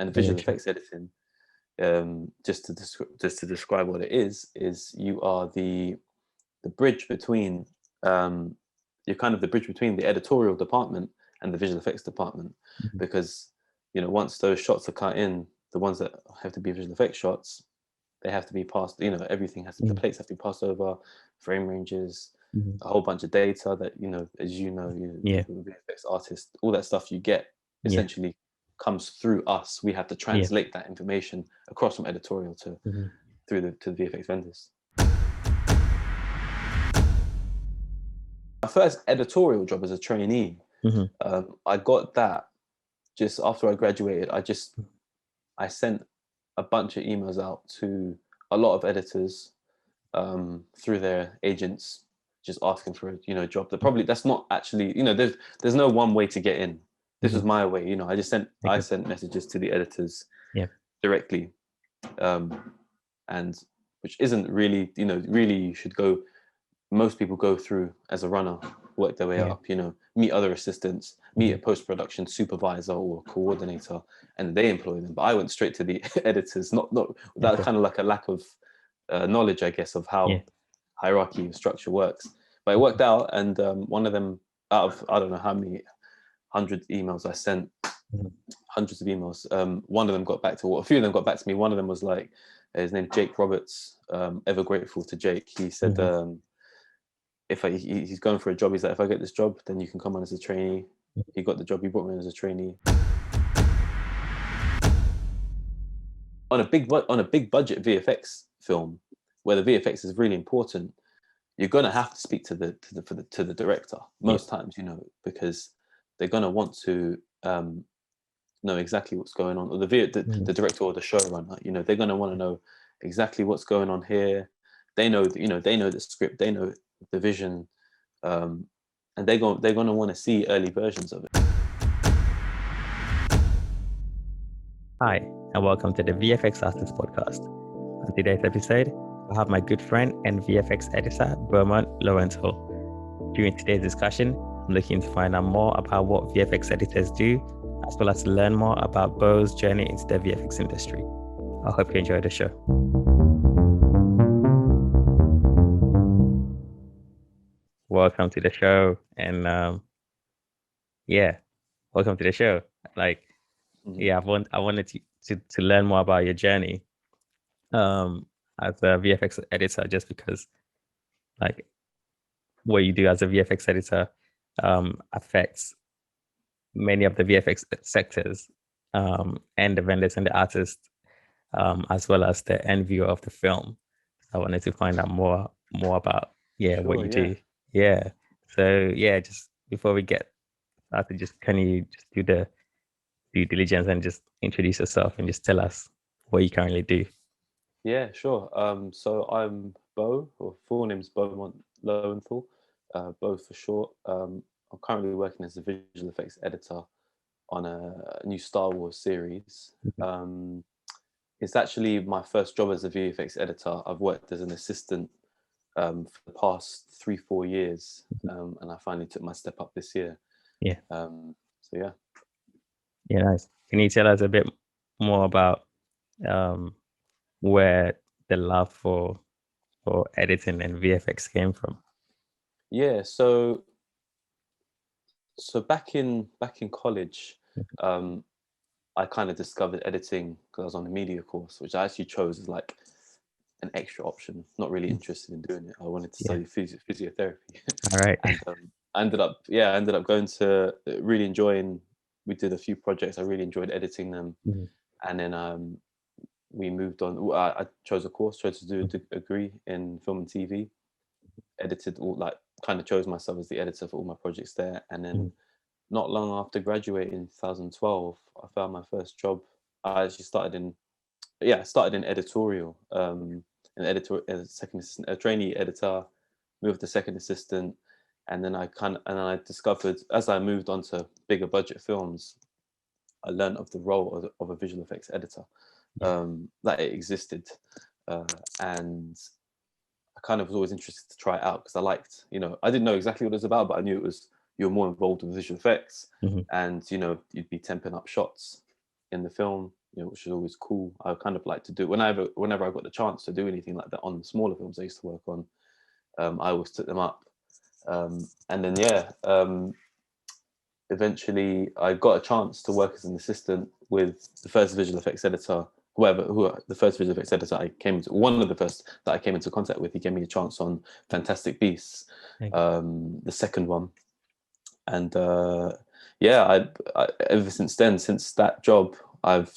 And visual effects editing, just to describe what it is you are the bridge between you're kind of the bridge between the editorial department and the visual effects department, because once those shots are cut in, the ones that have to be visual effects shots, they have to be passed, everything has to, the plates have to be passed over, frame ranges, a whole bunch of data that, as VFX artist, all that stuff you get essentially comes through us. We have to translate that information across from editorial to to the VFX vendors. My first editorial job as a trainee, I got that just after I graduated. I sent a bunch of emails out to a lot of editors through their agents, just asking for a job. That's not actually, there's no one way to get in. This was my way, I sent messages to the editors directly, and which isn't really, really you should go. Most people go through as a runner, work their way up, meet other assistants, meet a post-production supervisor or coordinator, and they employ them. But I went straight to the editors, not that kind of like a lack of knowledge, I guess, of how hierarchy and structure works. But it worked out, and one of them, out of I don't know how many hundred emails I sent, hundreds of emails, one of them got back to, a few of them got back to me. One of them was like, his name Jake Roberts, ever grateful to Jake. He said, if he's going for a job, he's like, if I get this job, then you can come on as a trainee. He got the job, he brought me in as a trainee. On a big budget VFX film, where the VFX is really important, you're gonna have to speak to the director most times, because they're gonna want to know exactly what's going on, or the director or the showrunner. They're gonna want to know exactly what's going on here. They know, they know the script, they know the vision, and they're going to want to see early versions of it. Hi, and welcome to the VFX Artists Podcast. On today's episode, I have my good friend and VFX editor, Beaumont Loewenthal. During today's discussion, I'm looking to find out more about what VFX editors do, as well as to learn more about Beau's journey into the VFX industry. I hope you enjoy the show. Welcome to the show, and welcome to the show. I wanted to learn more about your journey as a VFX editor, just because what you do as a VFX editor affects many of the VFX sectors and the vendors and the artists, as well as the end viewer of the film. I wanted to find out more about what you do. Yeah. So just before we get started, can you just do the due diligence and just introduce yourself and just tell us what you currently do? Yeah, sure. So I'm Beau, or full name's Beaumont Loewenthal, Beau for short. I'm currently working as a visual effects editor on a new Star Wars series. It's actually my first job as a VFX editor. I've worked as an assistant for the past 3-4 years, and I finally took my step up this year. Nice. Can you tell us a bit more about where the love for editing and VFX came from? So back in college, I kind of discovered editing because I was on a media course, which I actually chose as like an extra option. Not really interested in doing it. I wanted to study physiotherapy. All right. And I ended up going to really enjoying. We did a few projects. I really enjoyed editing them, and then we moved on. I chose to do a degree in film and TV. Edited kind of chose myself as the editor for all my projects there, and then not long after graduating in 2012, I found my first job. I actually started in editorial, as a second assistant, a trainee editor, moved to second assistant, and then I discovered, as I moved on to bigger budget films, I learned of the role of a visual effects editor, that it existed, and I kind of was always interested to try it out because I liked, I didn't know exactly what it was about, but I knew you're more involved with visual effects, and you'd be temping up shots in the film, which is always cool. I kind of like to do whenever I got the chance to do anything like that on the smaller films I used to work on. I always took them up, and then eventually I got a chance to work as an assistant with the first visual effects editor, the first visual effects editor one of the first that I came into contact with. He gave me a chance on Fantastic Beasts, the second one, and I ever since then, since that job, I've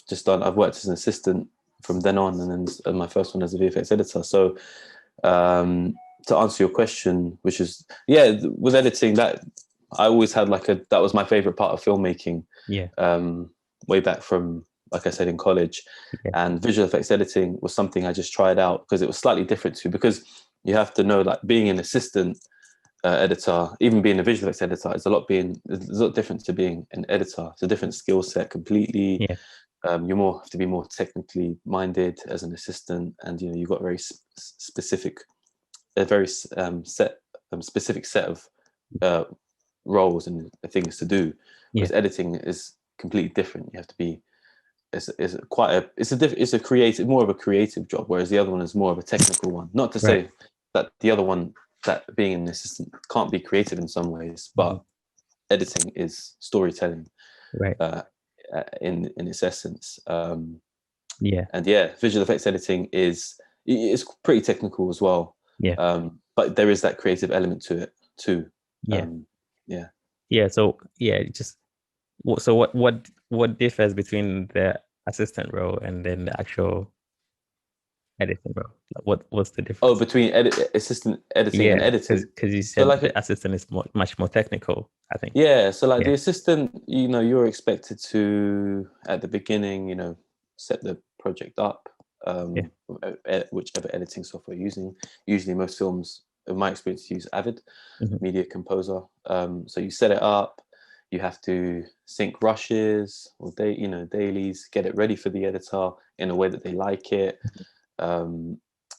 worked as an assistant from then on, and then my first one as a VFX editor. So to answer your question, which is with editing, that I always had that was my favorite part of filmmaking. Way back from, like I said, in college. And visual effects editing was something I just tried out because it was slightly different too, because you have to know, like, being an assistant editor, even being a visual effects editor, is a lot different to being an editor. It's a different skill set completely. You have to be more technically minded as an assistant, and you've got a very specific set of roles and things to do. Whereas editing is completely different. You have to be it's more of a creative job, whereas the other one is more of a technical one. Not to say that the other one, that being an assistant, can't be creative in some ways, but editing is storytelling, in its essence. And visual effects editing is pretty technical as well. But there is that creative element to it too. So what differs between the assistant role and then the actual editing role? What's the difference? Oh, between assistant editing and editing? Because you said the assistant is much more technical, I think. The assistant, you're expected to, at the beginning, set the project up, whichever editing software you're using. Usually most films, in my experience, use Avid Media Composer. So you set it up. You have to sync rushes or dailies, get it ready for the editor in a way that they like it.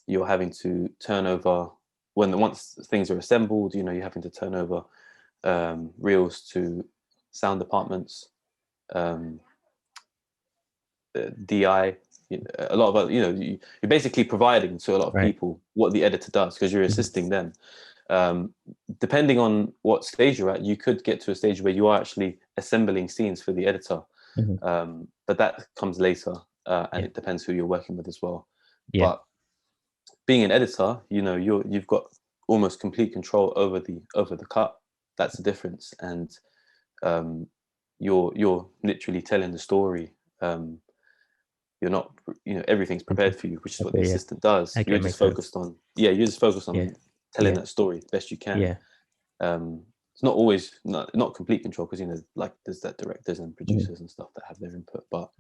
You're having to turn over once things are assembled. You're having to turn over reels to sound departments, DI. A lot of you're basically providing to a lot of people what the editor does, because you're assisting them. Depending on what stage you're at, you could get to a stage where you are actually assembling scenes for the editor, but that comes later, and it depends who you're working with as well. But being an editor, you've got almost complete control over the cut. That's the difference, and you're literally telling the story. You're not, everything's prepared for you, which is what the assistant does. You're just focused on telling that story the best you can. It's not always not complete control, because there's that directors and producers and stuff that have their input, but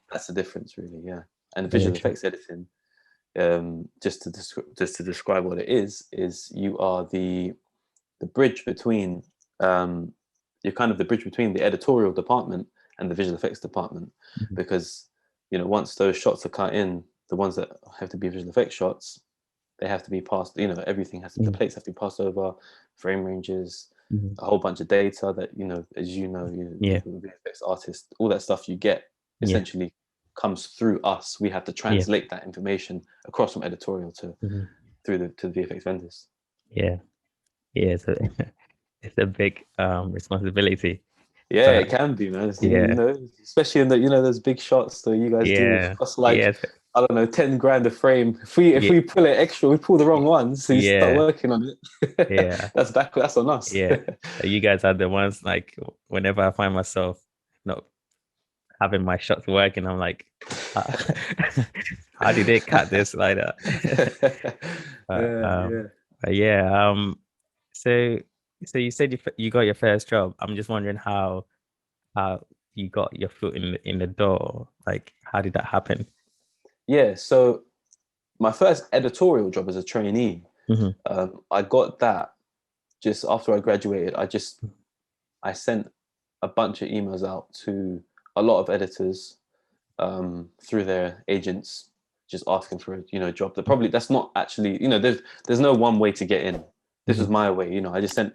that's the difference really. And visual effects editing, just to describe what it is you are the bridge between you're kind of the bridge between the editorial department and the visual effects department, because once those shots are cut in, the ones that have to be visual effects shots, they have to be passed, everything has to, the plates have to be passed over, frame ranges, a whole bunch of data that, as VFX artist, all that stuff you get essentially comes through us. We have to translate that information across from editorial to the VFX vendors. So it's a big responsibility. It can be, man. Especially in those big shots that you guys do. It costs I don't know, 10 grand a frame. If we pull it extra, we pull the wrong ones, so you start working on it. That's on us. You guys are the ones, like, whenever I find myself not having my shots working, I'm like, how did they cut this like that? So you said you got your first job. I'm just wondering how you got your foot in the door. Like, how did that happen? So my first editorial job as a trainee, I got that just after I graduated. I sent a bunch of emails out to a lot of editors through their agents, just asking for a job. That's not actually, there's no one way to get in. This was my way. I sent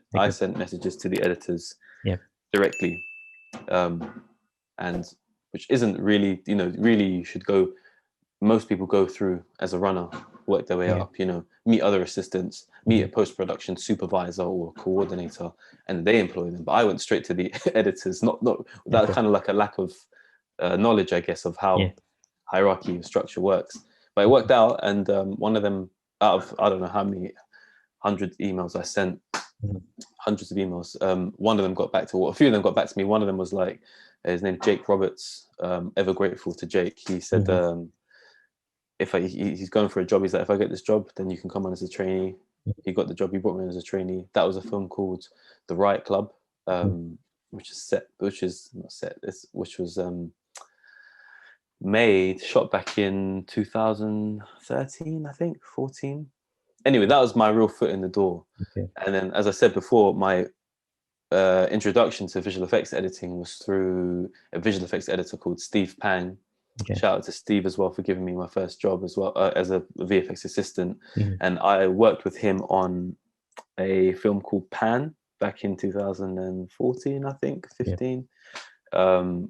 messages to the editors directly, and which isn't really, really you should go. Most people go through as a runner, work their way up, meet other assistants, meet a post-production supervisor or coordinator, and they employ them. But I went straight to the editors, not that kind of like a lack of knowledge, I guess, of how hierarchy and structure works. But it worked out, and one of them, out of I don't know how many hundred emails I sent, hundreds of emails, one of them got back to, a few of them got back to me. One of them was like, his name Jake Roberts, ever grateful to Jake. He said, if he's going for a job, he's like, if I get this job, then you can come on as a trainee. He got the job, he brought me in as a trainee. That was a film called The Riot Club, which was shot back in 2013, I think, 14. Anyway, that was my real foot in the door. And then, as I said before, my introduction to visual effects editing was through a visual effects editor called Steve Pang. Shout out to Steve as well for giving me my first job as well, as a VFX assistant. And I worked with him on a film called Pan back in 2014, I think, 15,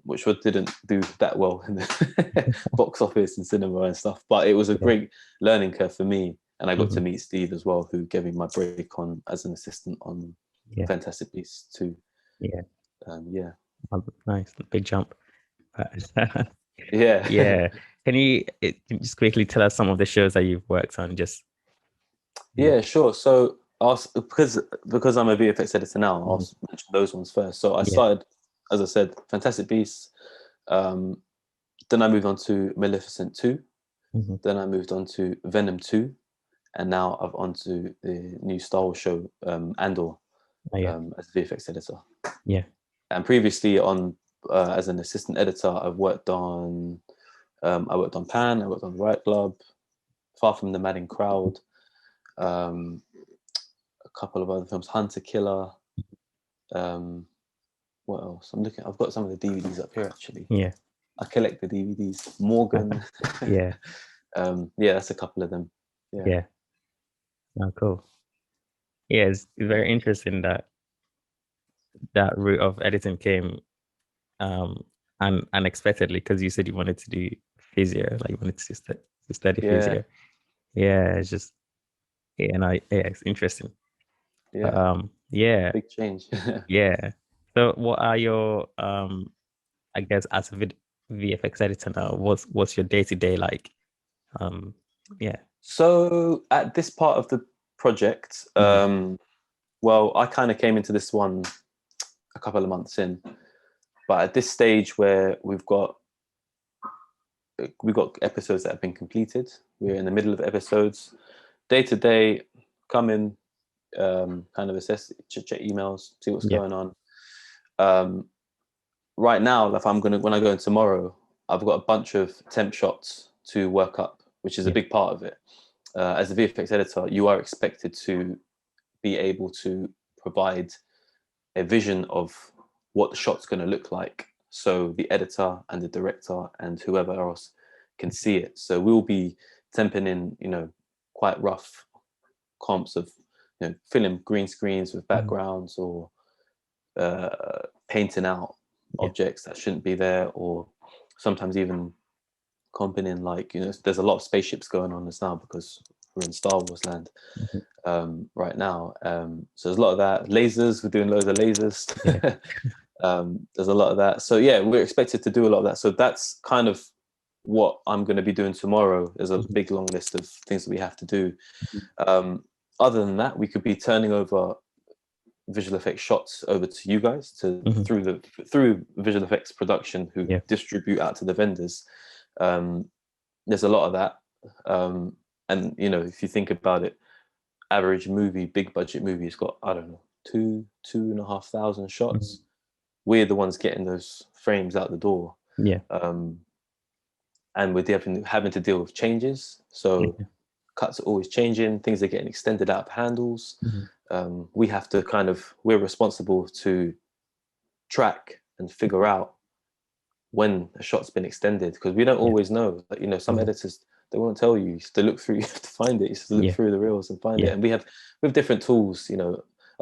which didn't do that well in the box office and cinema and stuff. But it was a great learning curve for me. And I got to meet Steve as well, who gave me my break on as an assistant on Fantastic Beasts 2. Nice, big jump. Yeah. Can you just quickly tell us some of the shows that you've worked on? Sure. So because I'm a VFX editor now, I'll mention those ones first. So I started, as I said, Fantastic Beasts. Then I moved on to Maleficent 2. Then I moved on to Venom 2. And now I've on to the new Star Wars show, Andor, as a VFX editor. And previously as an assistant editor, I've worked on Pan, I worked on The Riot Club, Far From the Madding Crowd, a couple of other films, Hunter Killer. What else? I've got some of the DVDs up here actually. I collect the DVDs. Morgan. That's a couple of them. Oh, cool. It's very interesting that route of editing came unexpectedly, because you said you wanted to do physio, like you wanted to study physio. It's just it's interesting. Big change. So what are your I guess as a VFX editor now, what's your day-to-day like? So at this part of the project, well, I kind of came into this one a couple of months in, but at this stage where we've got episodes that have been completed, we're in the middle of episodes. Day to day, come in, kind of assess, check emails, see what's going on. Right now, when I go in tomorrow, I've got a bunch of temp shots to work up, which is a big part of it. As a VFX editor, you are expected to be able to provide a vision of what the shot's going to look like, so the editor and the director and whoever else can see it. So we'll be temping in, quite rough comps of, filling green screens with backgrounds, or painting out objects that shouldn't be there, or sometimes even comping in, like, there's a lot of spaceships going on this now because we're in Star Wars land right now. So there's a lot of that. Lasers, we're doing loads of lasers. There's a lot of that. So we're expected to do a lot of that. So that's kind of what I'm going to be doing tomorrow. There's a big long list of things that we have to do. Other than that, we could be turning over visual effects shots over to you guys through visual effects production, who distribute out to the vendors. There's a lot of that. And if you think about it, average movie, big budget movie, has got, I don't know, 2,500 shots. We're the ones getting those frames out the door. And we're having to deal with changes. So cuts are always changing, things are getting extended out of handles. We have to we're responsible to track and figure out when a shot's been extended, because we don't always know. Some editors, they won't tell you. You have to look through. You have to find it. You have to look through the reels and find it. And we have different tools. A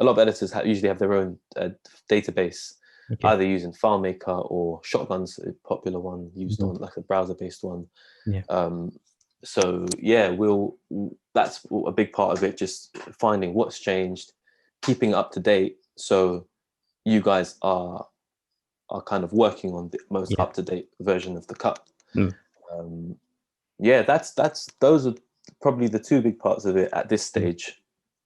lot of editors usually have their own database either using FileMaker or Shotgun's a popular one used on like a browser-based one. So yeah, that's a big part of it, just finding what's changed, keeping up to date, so you guys are kind of working on the most up-to-date version of the cut. Those are probably the two big parts of it at this stage.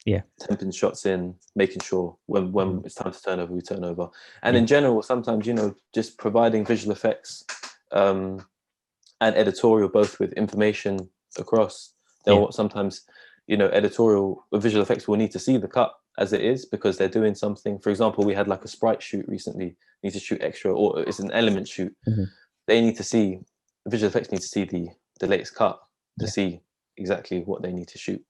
Temping shots in, making sure when it's time to turn over, we turn over. And in general, sometimes, just providing visual effects and editorial, both with information across. Sometimes, editorial visual effects will need to see the cut as it is, because they're doing something. For example, we had like a sprite shoot recently, need to shoot extra, or it's an element shoot. They need to see, visual effects need to see the latest cut to see exactly what they need to shoot.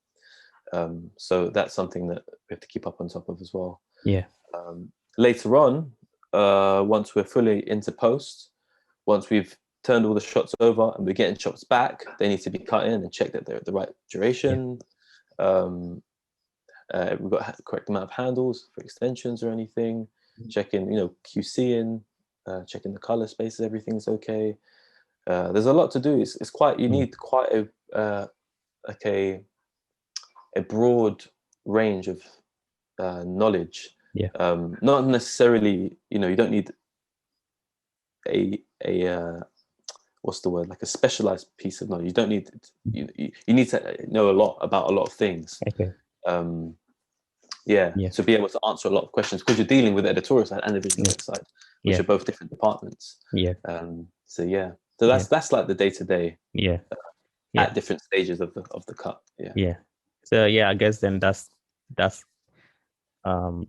So that's something that we have to keep up on top of as well. Later on, once we're fully into post, once we've turned all the shots over and we're getting shots back, they need to be cut in and check that they're at the right duration. We've got the correct amount of handles for extensions or anything, checking, QCing, checking the color spaces, everything's okay. There's a lot to do. It's quite, you need quite a broad range of knowledge. Not necessarily, you don't need a what's the word, like a specialized piece of knowledge. You don't need you need to know a lot about a lot of things. To be able to answer a lot of questions, because you're dealing with the editorial side and the visual effects side, which are both different departments. So that's like the day-to-day at different stages of the cut. So I guess then that's the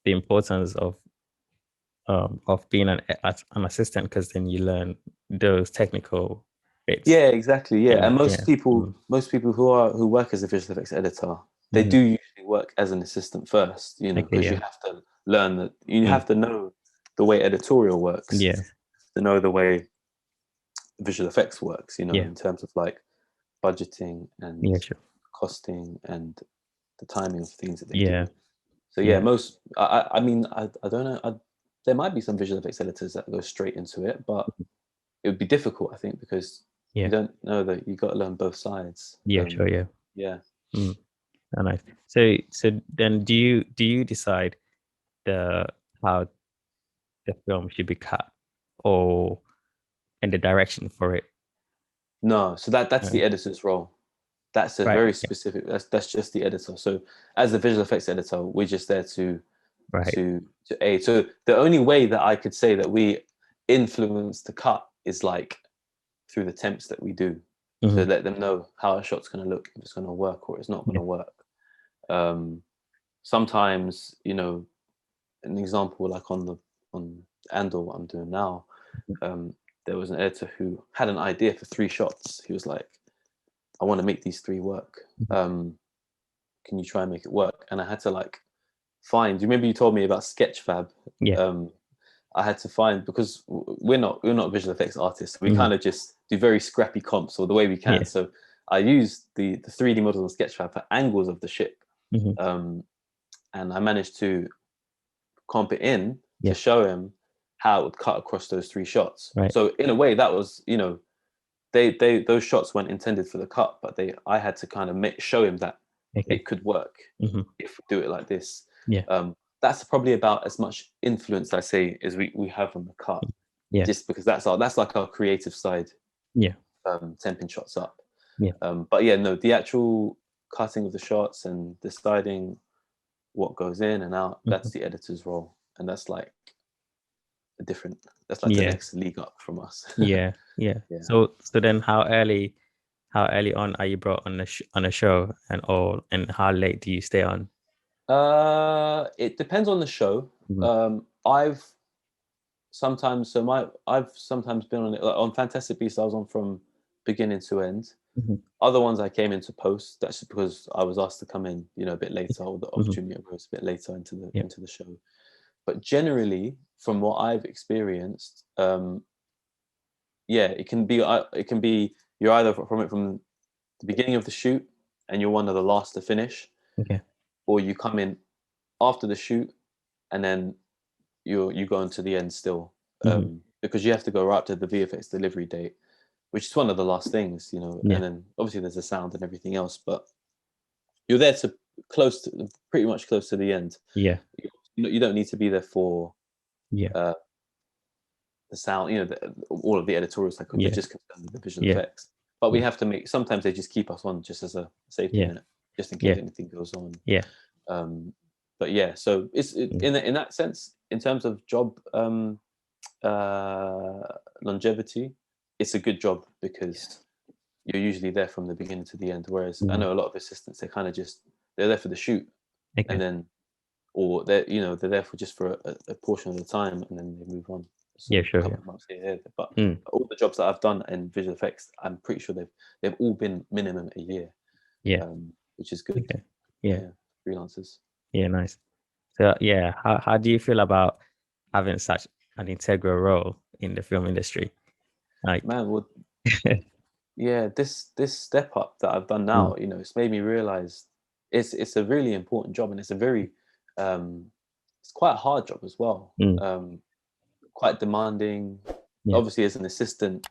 importance of being an assistant, because then you learn those technical bits. Exactly. And most people who work as a visual effects editor, they do usually work as an assistant first, because you have to learn that, you have to know the way editorial works, to know the way visual effects works, in terms of like budgeting and costing and the timing of things that they do. So most, I mean, I don't know, there might be some visual effects editors that go straight into it, but it would be difficult, I think, because you don't know that you got to learn both sides. Nice. So then do you decide how the film should be cut, or and the direction for it? No, so that's the editor's role. That's a very specific. That's just the editor. So as a visual effects editor, we're just there to aid. So the only way that I could say that we influence the cut is like through the temps that we do, to let them know how a shot's going to look, if it's going to work or it's not going to work. Sometimes, an example like on Andor, what I'm doing now, there was an editor who had an idea for 3 shots. He was like, I want to make these 3 work. Can you try and make it work? And I had to like find, do you remember you told me about Sketchfab? I had to find, because we're not visual effects artists. We kind of just do very scrappy comps, or the way we can. So I used the 3D models on Sketchfab for angles of the ship. And I managed to comp it in to show him how it would cut across those 3 shots. So in a way, that was, those shots weren't intended for the cut, but I had to kind of show him that it could work if we do it like this. That's probably about as much influence, I say, as we have on the cut. Just because that's like our creative side. Temping shots up. But the actual cutting of the shots and deciding what goes in and out, that's the editor's role, and that's like the next league up from us. So then how early on are you brought on a show, and how late do you stay on? It depends on the show. I've sometimes been on it, like on Fantastic Beasts. I was on from beginning to end. Other ones I came into post. That's just because I was asked to come in, a bit later, or the opportunity arose a bit later into the show. But generally, from what I've experienced, it can be you're either from the beginning of the shoot and you're one of the last to finish, or you come in after the shoot and then you go into the end still, because you have to go right up to the VFX delivery date, which is one of the last things, you know. And then obviously there's the sound and everything else, but you're there to pretty much close to the end. Yeah. You don't need to be there for Yeah. the sound, you know, all of the editorials that could just concerned with the visual effects. But we have to make, sometimes they just keep us on just as a safety net, just in case anything goes on. Yeah. But yeah, so it's in that sense, in terms of job longevity, it's a good job because you're usually there from the beginning to the end. Whereas I know a lot of assistants, they kind of they're there for the shoot, and then, or they're there for just for a portion of the time, and then they move on. So yeah, sure. A couple of months here, but all the jobs that I've done in visual effects, I'm pretty sure they've all been minimum a year. Yeah, which is good. Okay. Yeah, freelancers. Yeah, nice. So yeah, how do you feel about having such an integral role in the film industry? Like, man, well, yeah, this step up that I've done now, you know, it's made me realize it's a really important job, and it's a very it's quite a hard job as well. Quite demanding. Obviously, as an assistant,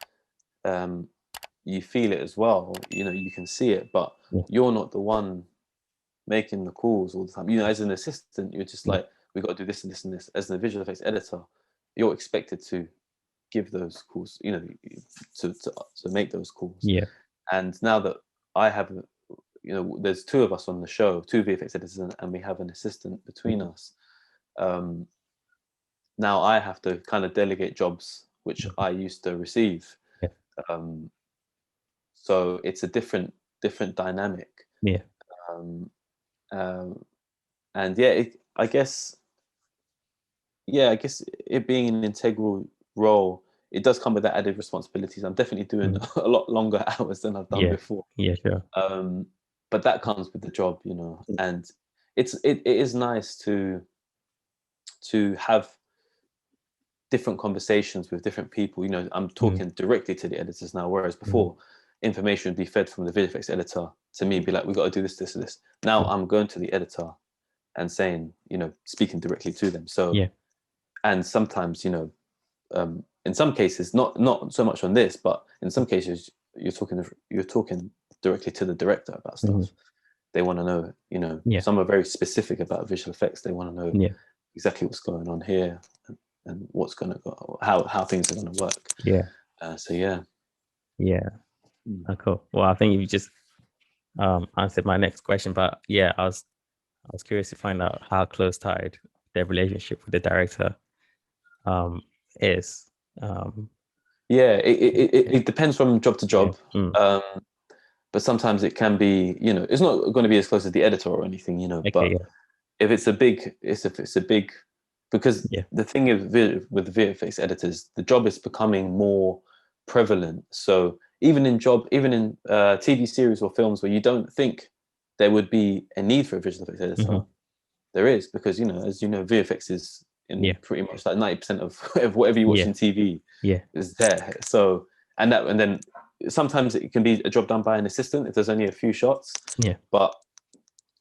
you feel it as well. You know, you can see it, but you're not the one making the calls all the time. You know, as an assistant, you're just like, we got to do this and this and this. As a visual effects editor, you're expected to give those calls, you know, to make those calls. Yeah. And now that I have, you know, there's two of us on the show, two VFX editors, and we have an assistant between us. Now I have to kind of delegate jobs which I used to receive. So it's a different dynamic. Yeah. And yeah, I guess it being an integral role, it does come with that added responsibilities. I'm definitely doing a lot longer hours than I've done before. Yeah, sure. But that comes with the job, you know, and it is nice to have different conversations with different people. You know, I'm talking directly to the editors now, whereas before information would be fed from the VFX editor to me, be like, we got to do this, this, and this. Now I'm going to the editor and saying, you know, speaking directly to them. So, and sometimes, you know, in some cases, not so much on this, but in some cases, you're talking directly to the director about stuff. They want to know, you know, some are very specific about visual effects. They want to know exactly what's going on here and what's going to go, how things are going to work. So yeah. Oh, cool. Well, I think you just answered my next question, but yeah, I was curious to find out how close tied their relationship with the director is. It depends from job to job. But sometimes it can be, you know, it's not going to be as close as the editor or anything, you know. But if it's a big, because the thing is with VFX editors, the job is becoming more prevalent. So even in TV series or films where you don't think there would be a need for a visual effects editor, there is, because, you know, as you know, VFX is in pretty much like 90% of whatever you watch in TV is there. So and then sometimes it can be a job done by an assistant if there's only a few shots. But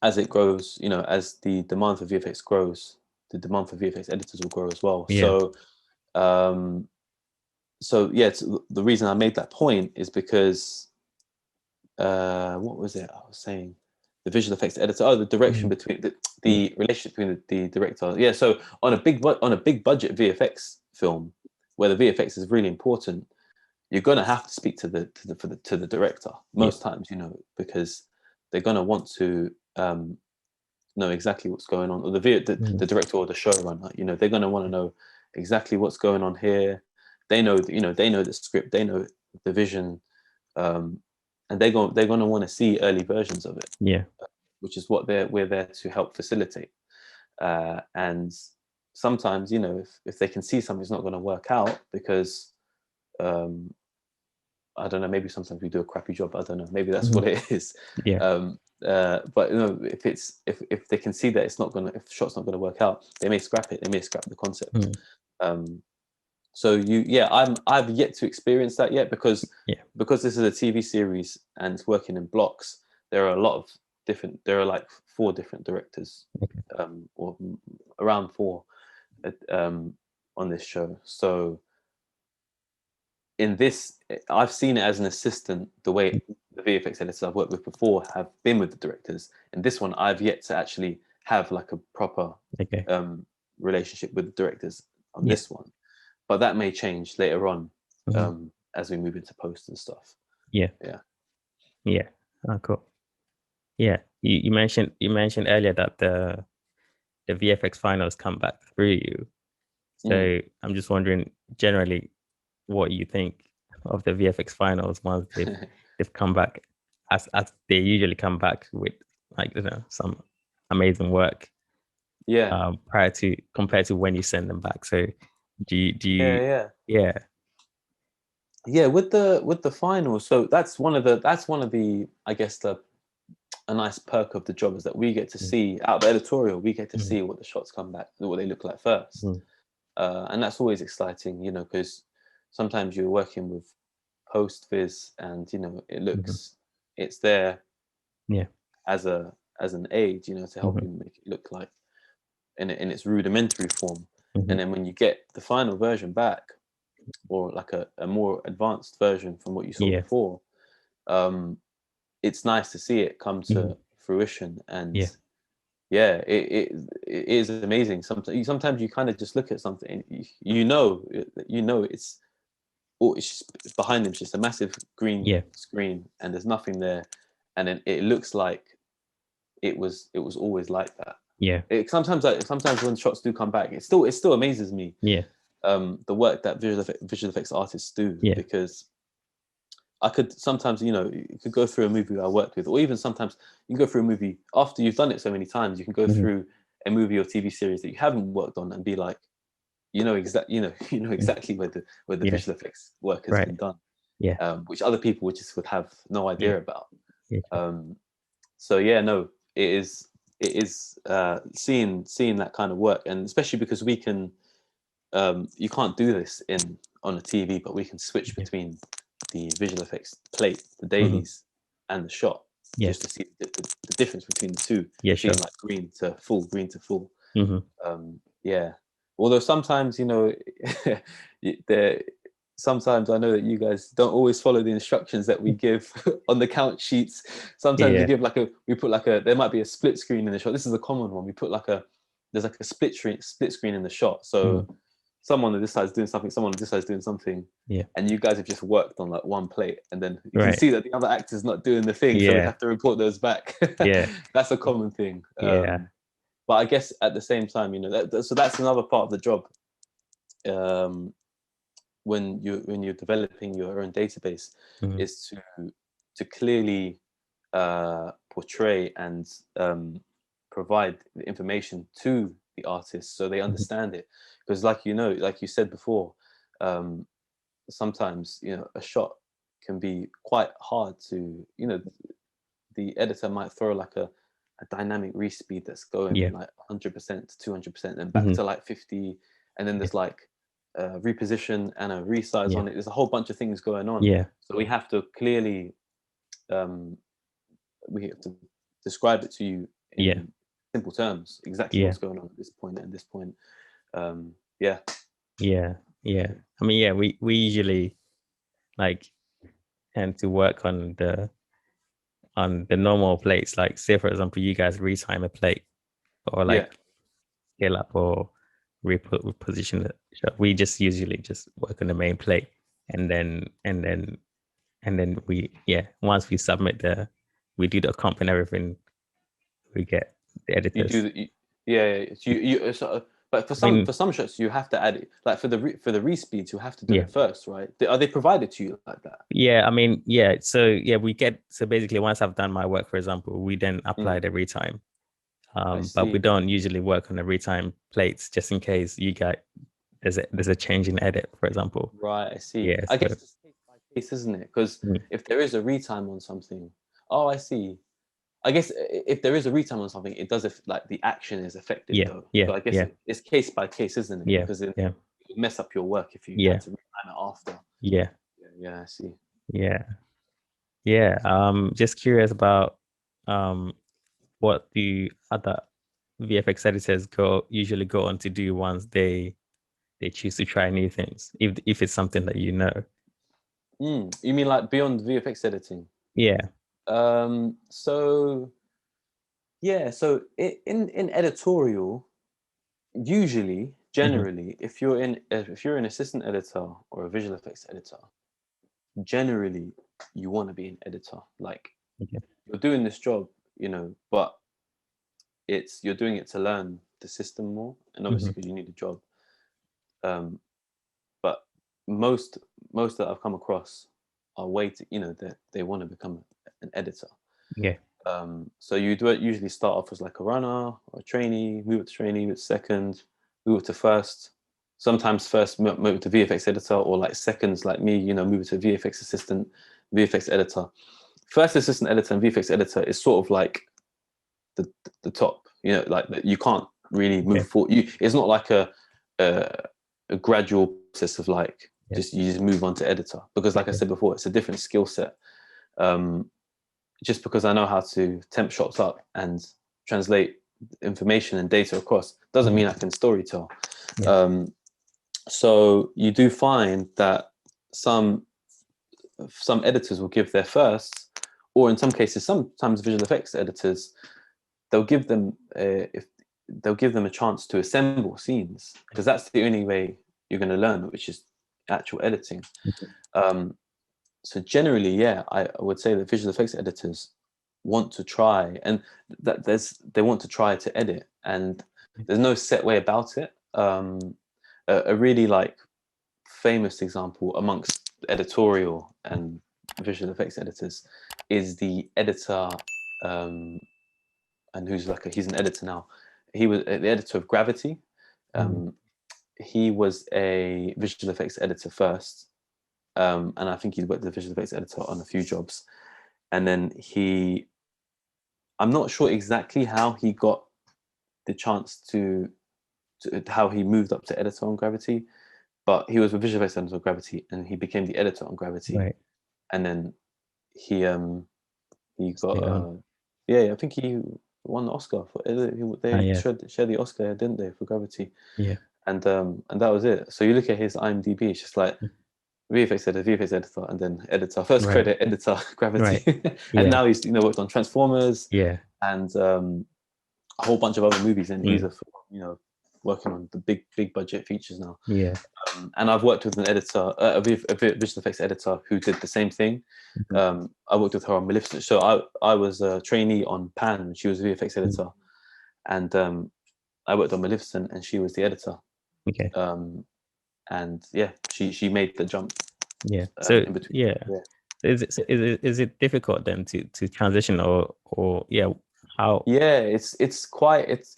as it grows, you know, as the demand for VFX grows, the demand for VFX editors will grow as well. So the reason I made that point is because what was it I was saying? The visual effects editor, the direction between the relationship between the director. So on a big budget VFX film where the VFX is really important, you're going to have to speak to the director most times, you know, because they're going to want to know exactly what's going on, or the director or the showrunner, you know, they're going to want to know exactly what's going on here. They know, you know, they know the script, they know the vision, and they're going to want to see early versions of it, which is what we're there to help facilitate. And sometimes, you know, if they can see something's not going to work out because I don't know, maybe sometimes we do a crappy job, I don't know, maybe that's what it is. But you know, if they can see that if the shot's not gonna work out, they may scrap it, they may scrap the concept. So I've yet to experience that yet, because this is a TV series and it's working in blocks. There are like 4 different directors, or around 4, on this show. So in this, I've seen it as an assistant, the way the VFX editors I've worked with before have been with the directors. And this one, I've yet to actually have like a proper relationship with the directors on this one. But that may change later on as we move into post and stuff. Yeah. Oh, cool. Yeah, you mentioned earlier that the VFX finals come back through you. So I'm just wondering generally what you think of the VFX finals once they've come back, as they usually come back with, like, you know, some amazing work. Yeah. Compared to when you send them back. So do you with the finals. So that's one of the I guess a nice perk of the job is that we get to see out of the editorial, we get to see what the shots come back, what they look like first. And that's always exciting, you know, because sometimes you're working with post viz and, you know, it looks it's there as an aid, you know, to help you make it look like in its rudimentary form. And then when you get the final version back, or like a more advanced version from what you saw before, it's nice to see it come to fruition. And it is amazing. Sometimes you kind of just look at something, you know it's just behind them, it's just a massive green screen and there's nothing there, and then it looks like it was always like that. Sometimes when shots do come back, it still amazes me the work that visual effects artists do, because I could sometimes, you know, you could go through a movie I worked with, or even sometimes you can go through a movie after you've done it so many times, you can go through a movie or TV series that you haven't worked on and be like, you know exactly where the visual effects work has been done, which other people would have no idea about. So no, it is seeing that kind of work, and especially because we can, you can't do this on a TV, but we can switch between the visual effects plate, the dailies, and the shot, just to see the difference between the two, being like green to full. Although sometimes, you know, sometimes I know that you guys don't always follow the instructions that we give on the count sheets. Sometimes we give there might be a split screen in the shot. This is a common one. We put there's a split screen in the shot. So someone on this side is doing something, someone on this side is doing something, and you guys have just worked on like one plate, and then you can see that the other actor's not doing the thing, so we have to report those back. That's a common thing. But I guess at the same time, you know, so that's another part of the job. When you're developing your own database, is to clearly portray and provide the information to the artists so they understand it, because like you said before, sometimes, you know, a shot can be quite hard to, you know, the editor might throw like a dynamic respeed that's going like 100% to 200% and back to like 50, and then there's like a reposition and a resize on it. There's a whole bunch of things going on, so we have to clearly we have to describe it to you in simple terms, exactly what's going on at this point and this point. I mean, we usually like tend to work on the normal plates, like say for example you guys retime a plate or like scale up or reposition it. We just usually just work on the main plate, and then we once we submit we do the comp and everything, we get the editors. But for some shots you have to add it, like for the respeeds you have to do it first, right? Are they provided to you like that? I mean, so basically once I've done my work, for example, we then apply the retime. But we don't usually work on the retime plates just in case you get there's a change in edit, for example. Right, I see. I guess it's case by case, isn't it? Because if there is a retime on something, I see. I guess if there is a retime on something, it does like the action is affected though. So I guess it's case by case, isn't it? Because it would mess up your work if you had to retime it after. I see. Just curious about what the other VFX editors usually go on to do once they choose to try new things, if it's something that you know. You mean like beyond VFX editing? Yeah. So in editorial, usually, generally, if you're an assistant editor or a visual effects editor, generally you want to be an editor. Like, you're doing this job, but you're doing it to learn the system more, and obviously because you need a job. But most that I've come across are that they want to become an editor. Yeah. So you do usually start off as like a runner or a trainee, move up to trainee, move to second, move up to first. Sometimes first move to VFX editor, or like seconds like me, move to VFX assistant, VFX editor. First assistant editor and VFX editor is sort of like the top, like you can't really move forward. It's not like a gradual process of like you just move on to editor, because like I said before, it's a different skill set. Just because I know how to temp shots up and translate information and data across doesn't mean I can storytell. So you do find that some editors will give their first, or in some cases, sometimes visual effects editors, they'll give them a chance to assemble scenes, because that's the only way you're going to learn, which is actual editing. So generally, I would say that visual effects editors want to try, and that they want to try to edit, and there's no set way about it. A really like famous example amongst editorial and visual effects editors is the editor, and he's an editor now. He was the editor of Gravity. He was a visual effects editor first, and I think he worked as a visual effects editor on a few jobs, and then I'm not sure exactly how he got the chance to how he moved up to editor on Gravity, but he was a visual effects editor on Gravity, and he became the editor on Gravity. Right. And then he got I think he won the Oscar for they shared the Oscar, didn't they, for Gravity? Yeah. And that was it. So you look at his IMDb, it's just like VFX editor, and then editor. First credit, editor, Gravity. And now he's worked on Transformers. Yeah. And a whole bunch of other movies, and he's working on the big budget features now. Yeah. And I've worked with an editor, a visual effects editor, who did the same thing. I worked with her on Maleficent. So I was a trainee on Pan, and she was a VFX editor, and I worked on Maleficent, and she was the editor. Okay. And she made the jump. Yeah. So Is it difficult then to transition, or how? Yeah,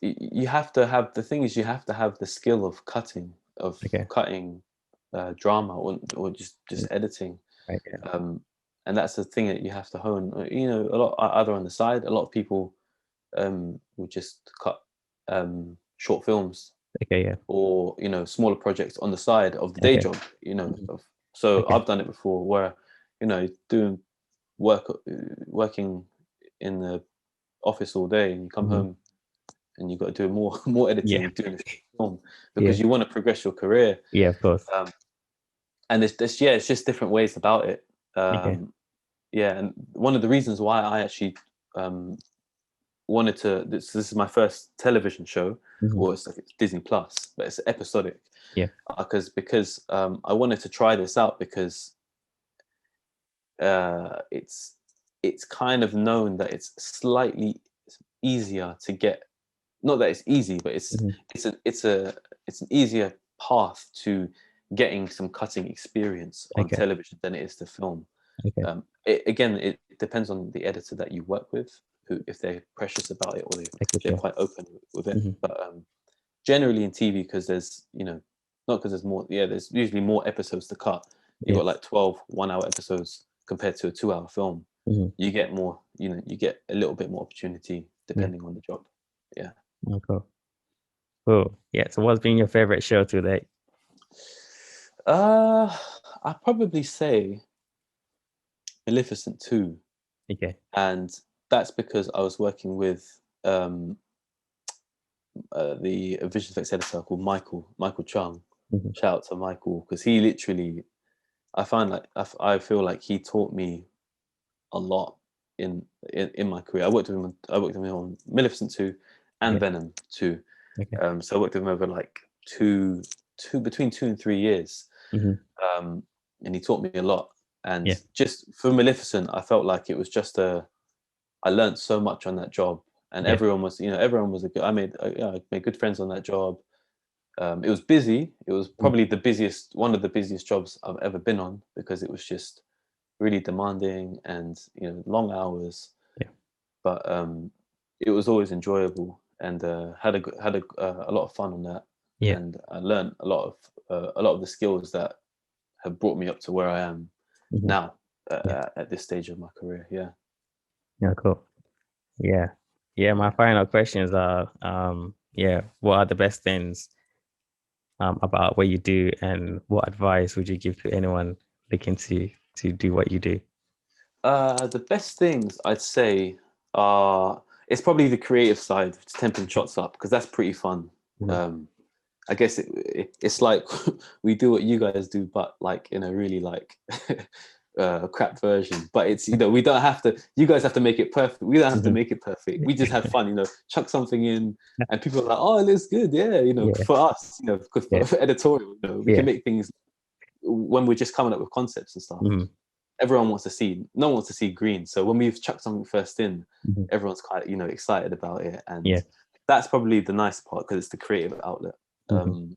you have to have, the thing is, you have to have the skill of cutting drama, or just editing. And that's the thing that you have to hone. A lot either on the side. A lot of people would just cut short films, or smaller projects on the side of the day job. So I've done it before, where doing working in the office all day, and you come home and you've got to do more editing, doing a film, because you want to progress your career. Yeah, of course. And it's just different ways about it. And one of the reasons why I actually wanted to, this is my first television show, or it's Disney Plus, but it's episodic. Because I wanted to try this out, because it's kind of known that it's slightly easier to get, not that it's easy, but it's an easier path to getting some cutting experience on television than it is to film. It depends on the editor that you work with, who, if they're precious about it, or they're quite open with it. But generally in TV, because there's not because there's more, there's usually more episodes to cut. You've got like 12 1-hour episodes compared to a 2-hour film. You get more, you get a little bit more opportunity depending on the job. Cool. So what's been your favorite show to date? I'd probably say Maleficent 2. And that's because I was working with the visual effects editor called Michael Chung. Mhm. Shout out to Michael, because he literally, I feel like he taught me a lot in my career. I worked with him on Maleficent 2 and Yeah. Venom 2. Okay. So I worked with him over like between 2 and 3 years. Mhm. And he taught me a lot. And Yeah. just for Maleficent, I felt like it was just I learned so much on that job, and Yeah. everyone was a good. I made good friends on that job. It was busy. It was probably one of the busiest jobs I've ever been on, because it was just really demanding and long hours. Yeah. But it was always enjoyable, and had a lot of fun on that. Yeah. And I learned a lot of the skills that have brought me up to where I am Mhm. now Yeah. at this stage of my career. Yeah. Yeah, cool. Yeah. Yeah, my final questions are, what are the best things about what you do, and what advice would you give to anyone looking to do what you do? The best things I'd say are, it's probably the creative side, temping shots up, because that's pretty fun. Mhm. I guess it's like we do what you guys do, but like in a really like crap version. But it's, we don't have to. You guys have to make it perfect. We don't have to Mhm. make it perfect. We just have fun. Chuck something in, and people are like, "Oh, it looks good." Yeah, Yeah. for us, because Yeah. for editorial, we Yeah. can make things when we're just coming up with concepts and stuff. Mhm. Everyone wants to see. No one wants to see green. So when we've chucked something first in, Mhm. everyone's quite excited about it, and Yeah. that's probably the nice part, because it's the creative outlet. Mhm.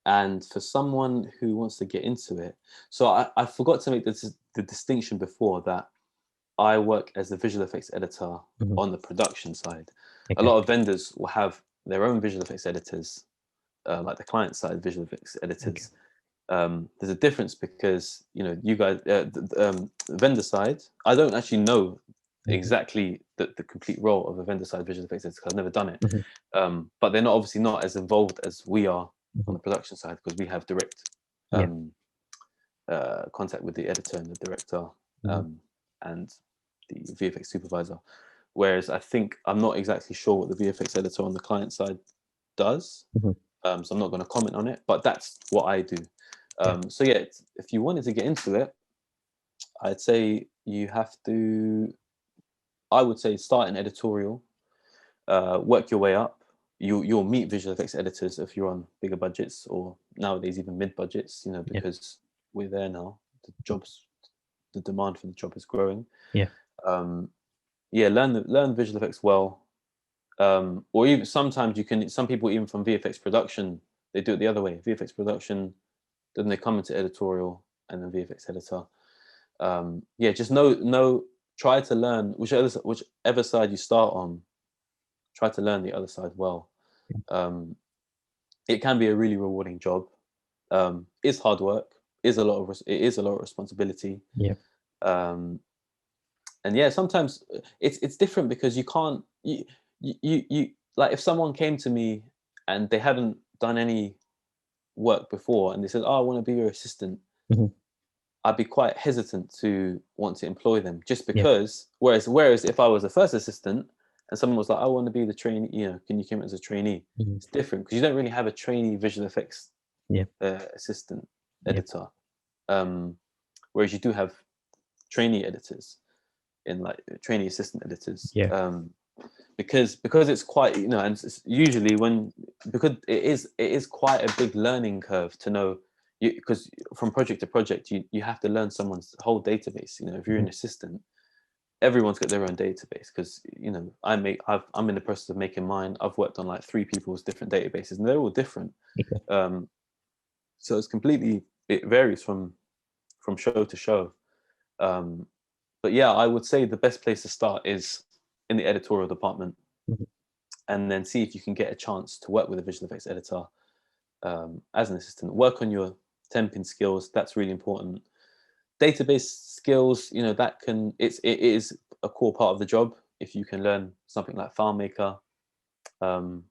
And for someone who wants to get into it, so I forgot to make the distinction before, that I work as a visual effects editor Mhm. on the production side. A Okay. lot of vendors will have their own visual effects editors, like the client side visual effects editors. There's a difference, because you guys, the vendor side, I don't actually know Mhm. exactly the complete role of a vendor side visual effects editor, 'cause I've never done it. Mhm. But they're obviously not as involved as we are on Mhm. the production side, because we have direct Yeah. contact with the editor and the director, Mhm. and the VFX supervisor. Whereas I'm not exactly sure what the VFX editor on the client side does. Mhm. So I'm not going to comment on it, but that's what I do. Yeah. So yeah, if you wanted to get into it, I'd say I would say start in editorial, work your way up. You'll meet visual effects editors if you're on bigger budgets, or nowadays even mid budgets, Yeah. because we're there now. The demand for the job is growing. Yeah. Um, yeah, learn visual effects well. Or even sometimes some people even from VFX production, they do it the other way. VFX production, then they come into editorial, and then VFX editor. Yeah, just try to learn whichever side you start on. Try to learn the other side well. Um, it can be a really rewarding job. It's hard work. It is a lot of responsibility. Yeah. Um, and yeah, sometimes it's different, because you can't you like, if someone came to me and they hadn't done any work before, and they said, "Oh, I want to be your assistant," Mhm. I'd be quite hesitant to want to employ them, just Yeah. because. Whereas if I was a first assistant and someone was like, "I want to be the trainee," can you come as a trainee? Mhm. It's different, because you don't really have a trainee visual effects Yeah. assistant Yeah. editor, um, whereas you do have trainee editors, in like trainee assistant editors. Yeah. Because it's quite, and it's usually because it is quite a big learning curve to know, because from project to project you have to learn someone's whole database. If you're Mhm. an assistant, everyone's got their own database, because I'm in the process of making mine. I've worked on like 3 people's different databases, and they're all different. Okay. So it varies from show to show. um, but yeah, I would say the best place to start is in the editorial department, Mhm. and then see if you can get a chance to work with a visual effects editor, as an assistant. Work on your temping skills. That's really important. Database skills, it is a core part of the job. If you can learn something like FileMaker, um,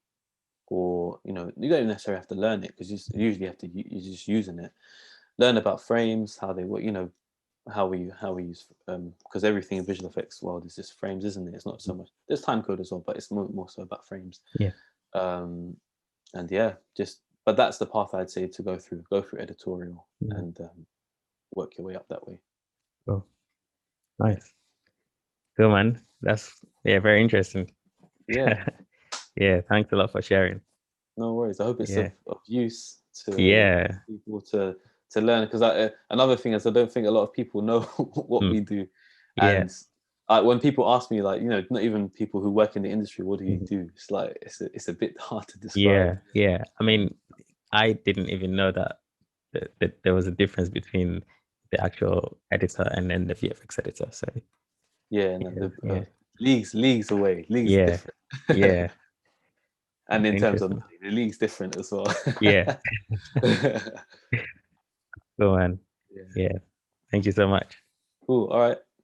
or you don't even necessarily have to learn it, because you usually you're just using it. Learn about frames, how they work, how we use because everything in visual effects world is just frames, isn't it? It's not so much. There's time code as well, but it's more so about frames. Yeah. And yeah, but that's the path I'd say to go through editorial and work your way up that way. Cool. Nice. Cool, man. That's very interesting. Yeah. Yeah, thanks a lot for sharing. No worries. I hope it's of use to people to learn, because another thing is I don't think a lot of people know what we do. And when people ask me, like, not even people who work in the industry, what do you do? It's like it's a bit hard to describe. Yeah. I mean, I didn't even know that there was a difference between the actual editor and then the VFX editor. So leagues away. Leagues different. Yeah. And in terms of money, the league's different as well. Yeah. Cool, man. Yeah. Thank you so much. Cool. All right.